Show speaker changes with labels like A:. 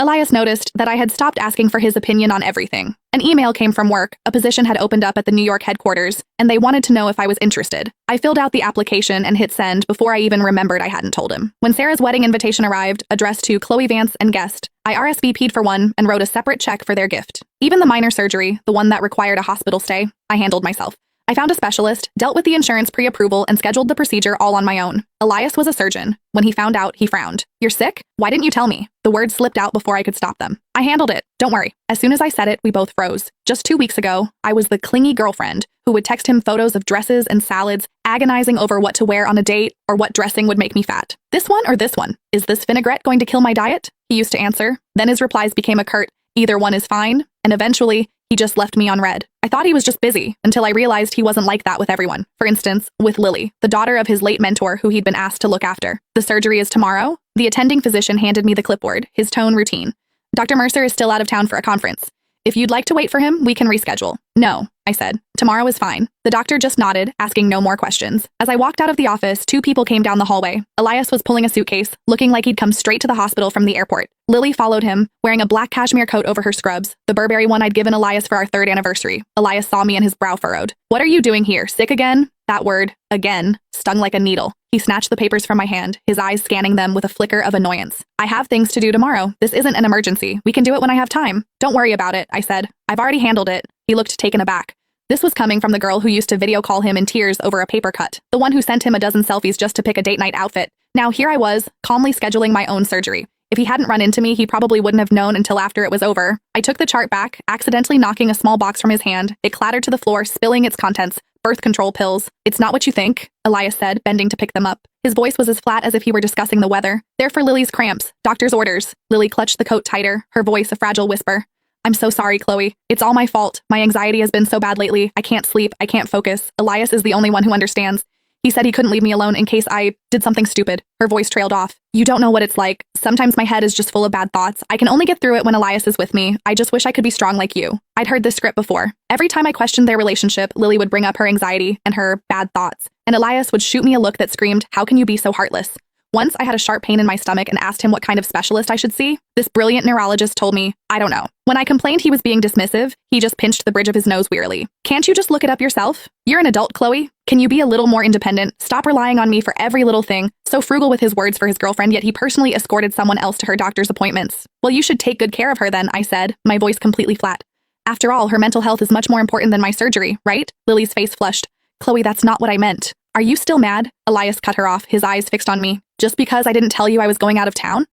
A: Elias noticed that I had stopped asking for his opinion on everything. An email came from work, a position had opened up at the New York headquarters, and they wanted to know if I was interested. I filled out the application and hit send before I even remembered I hadn't told him. When Sarah's wedding invitation arrived, addressed to Chloe Vance and guest, I RSVP'd for one and wrote a separate check for their gift. Even the minor surgery, the one that required a hospital stay, I handled myself. I found a specialist, dealt with the insurance pre-approval, and scheduled the procedure all on my own. Elias was a surgeon. When he found out, he frowned. "You're sick? Why didn't you tell me?" The words slipped out before I could stop them. "I handled it. Don't worry." As soon as I said it, we both froze. Just 2 weeks ago, I was the clingy girlfriend who would text him photos of dresses and salads, agonizing over what to wear on a date or what dressing would make me fat. "This one or this one? Is this vinaigrette going to kill my diet?" He used to answer. Then his replies became a curt, "Either one is fine," and eventually, he just left me on red. I thought he was just busy, until I realized he wasn't like that with everyone. For instance, with Lily, the daughter of his late mentor who he'd been asked to look after. "The surgery is tomorrow?" The attending physician handed me the clipboard, his tone routine. "Dr. Mercer is still out of town for a conference. If you'd like to wait for him, we can reschedule." "No," I said. "Tomorrow is fine." The doctor just nodded, asking no more questions. As I walked out of the office, 2 people came down the hallway. Elias was pulling a suitcase, looking like he'd come straight to the hospital from the airport. Lily followed him, wearing a black cashmere coat over her scrubs, the Burberry one I'd given Elias for our 3rd anniversary. Elias saw me and his brow furrowed. "What are you doing here? Sick again?" That word, again, stung like a needle. He snatched the papers from my hand, his eyes scanning them with a flicker of annoyance. "I have things to do tomorrow. This isn't an emergency. We can do it when I have time." "Don't worry about it," I said. "I've already handled it." He looked taken aback. This was coming from the girl who used to video call him in tears over a paper cut, the one who sent him a dozen selfies just to pick a date night outfit. Now here I was, calmly scheduling my own surgery. If he hadn't run into me, he probably wouldn't have known until after it was over. I took the chart back, accidentally knocking a small box from his hand. It clattered to the floor, spilling its contents. "Birth control pills. It's not what you think," Elias said, bending to pick them up. His voice was as flat as if he were discussing the weather. "They're for Lily's cramps. Doctor's orders." Lily clutched the coat tighter, her voice a fragile whisper. "I'm so sorry, Chloe. It's all my fault. My anxiety has been so bad lately. I can't sleep. I can't focus. Elias is the only one who understands. He said he couldn't leave me alone in case I did something stupid." Her voice trailed off. "You don't know what it's like. Sometimes my head is just full of bad thoughts. I can only get through it when Elias is with me. I just wish I could be strong like you." I'd heard this script before. Every time I questioned their relationship, Lily would bring up her anxiety and her bad thoughts, and Elias would shoot me a look that screamed, "How can you be so heartless?" Once I had a sharp pain in my stomach and asked him what kind of specialist I should see. This brilliant neurologist told me, "I don't know." When I complained he was being dismissive, he just pinched the bridge of his nose wearily. "Can't you just look it up yourself? You're an adult, Chloe. Can you be a little more independent? Stop relying on me for every little thing." So frugal with his words for his girlfriend, yet he personally escorted someone else to her doctor's appointments. "Well, you should take good care of her then," I said, my voice completely flat. "After all, her mental health is much more important than my surgery, right?" Lily's face flushed. "Chloe, that's not what I meant." "Are you still mad?" Elias cut her off, his eyes fixed on me. "Just because I didn't tell you I was going out of town?"